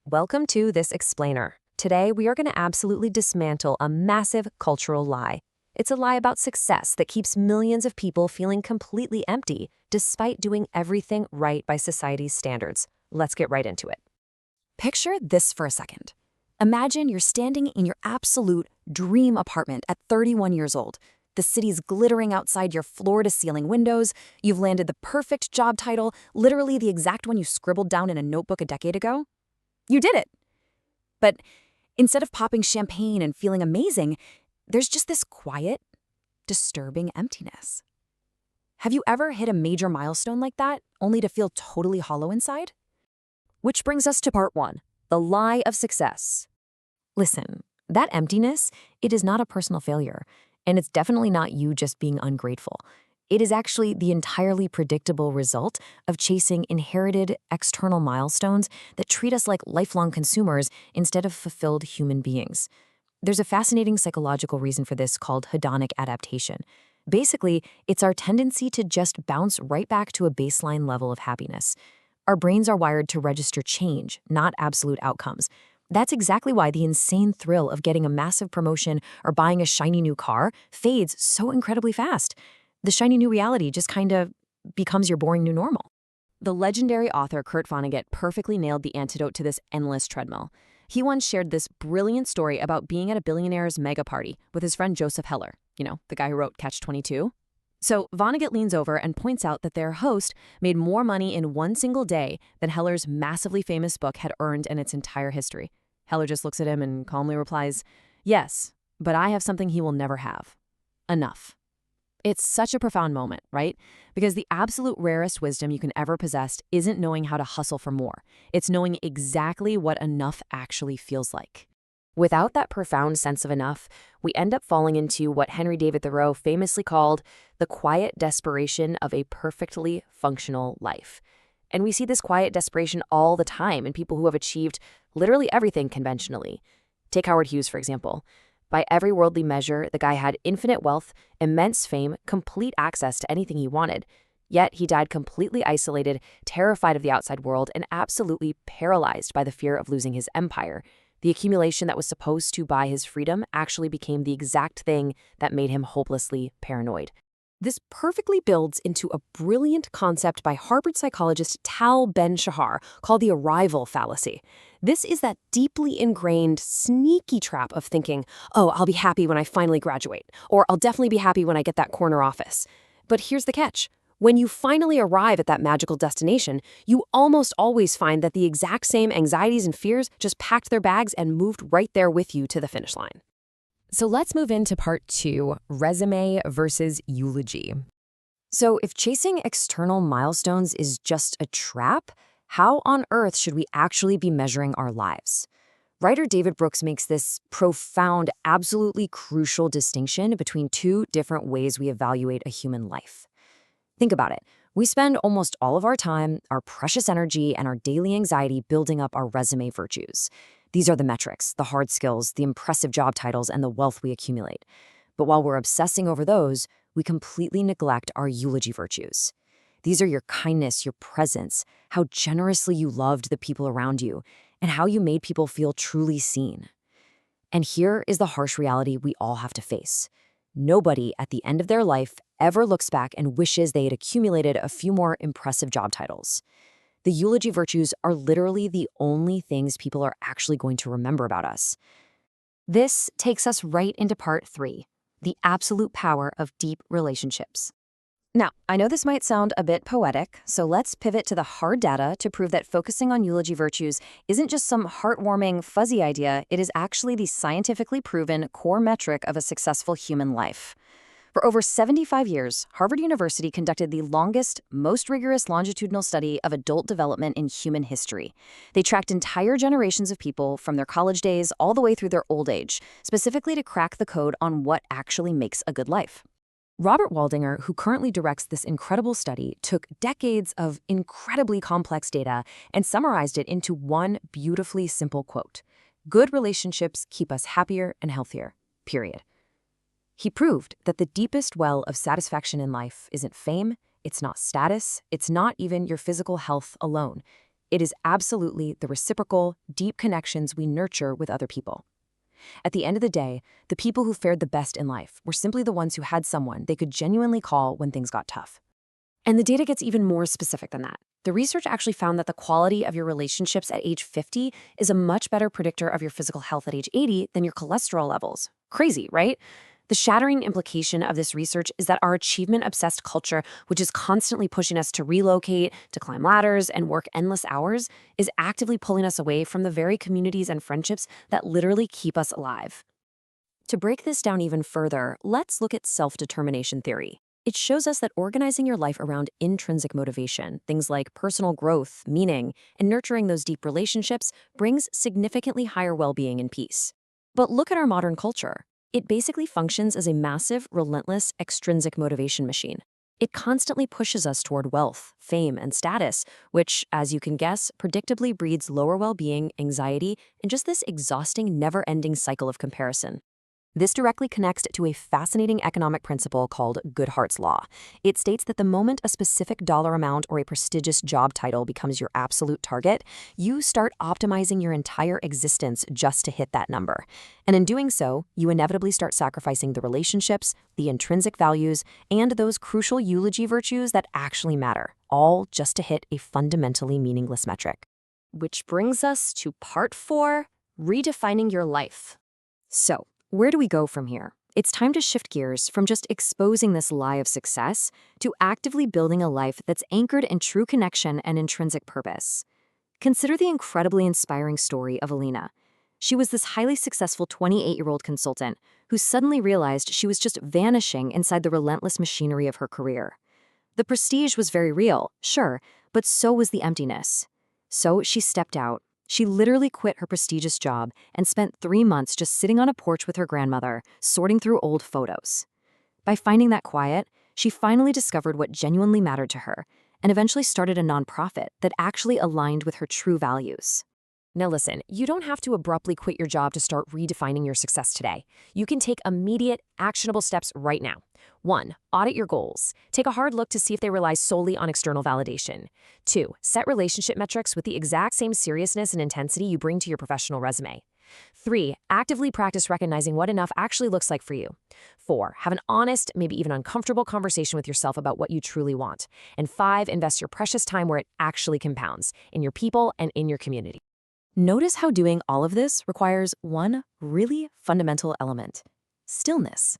Welcome to This Explainer. Today, we are going to absolutely dismantle a massive cultural lie. It's a lie about success that keeps millions of people feeling completely empty despite doing everything right by society's standards. Let's get right into it. Picture this for a second. Imagine you're standing in your absolute dream apartment at 31 years old. The city's glittering outside your floor-to-ceiling windows. You've landed the perfect job title, literally the exact one you scribbled down in a notebook a decade ago. You did it. But instead of popping champagne and feeling amazing, there's just this quiet, disturbing emptiness. Have you ever hit a major milestone like that, only to feel totally hollow inside? Which brings us to part one, the lie of success. Listen, that emptiness, it is not a personal failure, and it's definitely not you just being ungrateful. It is actually the entirely predictable result of chasing inherited external milestones that treat us like lifelong consumers instead of fulfilled human beings. There's a fascinating psychological reason for this called hedonic adaptation. Basically, it's our tendency to just bounce right back to a baseline level of happiness. Our brains are wired to register change, not absolute outcomes. That's exactly why the insane thrill of getting a massive promotion or buying a shiny new car fades so incredibly fast. The shiny new reality just kind of becomes your boring new normal. The legendary author Kurt Vonnegut perfectly nailed the antidote to this endless treadmill. He once shared this brilliant story about being at a billionaire's mega party with his friend Joseph Heller, the guy who wrote Catch-22. So Vonnegut leans over and points out that their host made more money in one single day than Heller's massively famous book had earned in its entire history. Heller just looks at him and calmly replies, "Yes, but I have something he will never have. Enough." It's such a profound moment, right? Because the absolute rarest wisdom you can ever possess isn't knowing how to hustle for more. It's knowing exactly what enough actually feels like. Without that profound sense of enough, we end up falling into what Henry David Thoreau famously called the quiet desperation of a perfectly functional life. And we see this quiet desperation all the time in people who have achieved literally everything conventionally. Take Howard Hughes, for example. By every worldly measure, the guy had infinite wealth, immense fame, complete access to anything he wanted. Yet he died completely isolated, terrified of the outside world, and absolutely paralyzed by the fear of losing his empire. The accumulation that was supposed to buy his freedom actually became the exact thing that made him hopelessly paranoid. This perfectly builds into a brilliant concept by Harvard psychologist Tal Ben-Shahar called the Arrival Fallacy. This is that deeply ingrained, sneaky trap of thinking, oh, I'll be happy when I finally graduate, or I'll definitely be happy when I get that corner office. But here's the catch. When you finally arrive at that magical destination, you almost always find that the exact same anxieties and fears just packed their bags and moved right there with you to the finish line. So let's move into part two, résumé versus eulogy. So if chasing external milestones is just a trap, how on earth should we actually be measuring our lives? Writer David Brooks makes this profound, absolutely crucial distinction between two different ways we evaluate a human life. Think about it. We spend almost all of our time, our precious energy, and our daily anxiety building up our résumé virtues. These are the metrics, the hard skills, the impressive job titles, and the wealth we accumulate. But while we're obsessing over those, we completely neglect our eulogy virtues. These are your kindness, your presence, how generously you loved the people around you, and how you made people feel truly seen. And here is the harsh reality we all have to face. Nobody at the end of their life ever looks back and wishes they had accumulated a few more impressive job titles. The eulogy virtues are literally the only things people are actually going to remember about us. This takes us right into part three, the absolute power of deep relationships. Now, I know this might sound a bit poetic, so let's pivot to the hard data to prove that focusing on eulogy virtues isn't just some heartwarming, fuzzy idea, it is actually the scientifically proven core metric of a successful human life. For over 75 years, Harvard University conducted the longest, most rigorous longitudinal study of adult development in human history. They tracked entire generations of people from their college days all the way through their old age, specifically to crack the code on what actually makes a good life. Robert Waldinger, who currently directs this incredible study, took decades of incredibly complex data and summarized it into one beautifully simple quote: "Good relationships keep us happier and healthier, period." He proved that the deepest well of satisfaction in life isn't fame, it's not status, it's not even your physical health alone. It is absolutely the reciprocal, deep connections we nurture with other people. At the end of the day, the people who fared the best in life were simply the ones who had someone they could genuinely call when things got tough. And the data gets even more specific than that. The research actually found that the quality of your relationships at age 50 is a much better predictor of your physical health at age 80 than your cholesterol levels. Crazy, right? The shattering implication of this research is that our achievement-obsessed culture, which is constantly pushing us to relocate, to climb ladders, and work endless hours, is actively pulling us away from the very communities and friendships that literally keep us alive. To break this down even further, let's look at self-determination theory. It shows us that organizing your life around intrinsic motivation, things like personal growth, meaning, and nurturing those deep relationships, brings significantly higher well-being and peace. But look at our modern culture. It basically functions as a massive, relentless, extrinsic motivation machine. It constantly pushes us toward wealth, fame, and status, which, as you can guess, predictably breeds lower well-being, anxiety, and just this exhausting, never-ending cycle of comparison. This directly connects to a fascinating economic principle called Goodhart's Law. It states that the moment a specific dollar amount or a prestigious job title becomes your absolute target, you start optimizing your entire existence just to hit that number. And in doing so, you inevitably start sacrificing the relationships, the intrinsic values, and those crucial eulogy virtues that actually matter, all just to hit a fundamentally meaningless metric. Which brings us to part 4, redefining your life. So, where do we go from here? It's time to shift gears from just exposing this lie of success to actively building a life that's anchored in true connection and intrinsic purpose. Consider the incredibly inspiring story of Alina. She was this highly successful 28-year-old consultant who suddenly realized she was just vanishing inside the relentless machinery of her career. The prestige was very real, sure, but so was the emptiness. So she stepped out. She literally quit her prestigious job and spent 3 months just sitting on a porch with her grandmother, sorting through old photos. By finding that quiet, she finally discovered what genuinely mattered to her and eventually started a nonprofit that actually aligned with her true values. Now listen, you don't have to abruptly quit your job to start redefining your success today. You can take immediate, actionable steps right now. 1. Audit your goals. Take a hard look to see if they rely solely on external validation. 2. Set relationship metrics with the exact same seriousness and intensity you bring to your professional resume. 3. Actively practice recognizing what enough actually looks like for you. 4. Have an honest, maybe even uncomfortable conversation with yourself about what you truly want. And 5. Invest your precious time where it actually compounds, in your people and in your community. Notice how doing all of this requires one really fundamental element: stillness.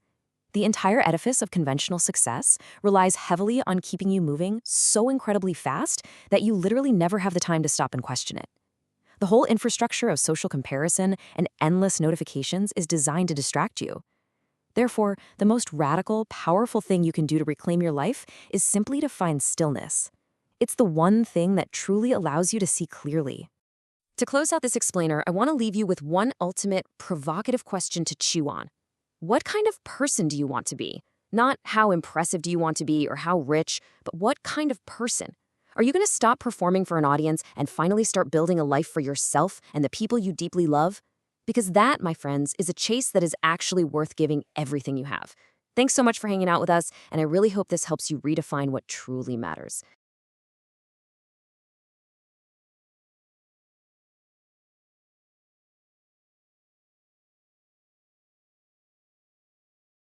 The entire edifice of conventional success relies heavily on keeping you moving so incredibly fast that you literally never have the time to stop and question it. The whole infrastructure of social comparison and endless notifications is designed to distract you. Therefore, the most radical, powerful thing you can do to reclaim your life is simply to find stillness. It's the one thing that truly allows you to see clearly. To close out this explainer, I want to leave you with one ultimate, provocative question to chew on. What kind of person do you want to be? Not how impressive do you want to be or how rich, but what kind of person? Are you going to stop performing for an audience and finally start building a life for yourself and the people you deeply love? Because that, my friends, is a chase that is actually worth giving everything you have. Thanks so much for hanging out with us, and I really hope this helps you redefine what truly matters.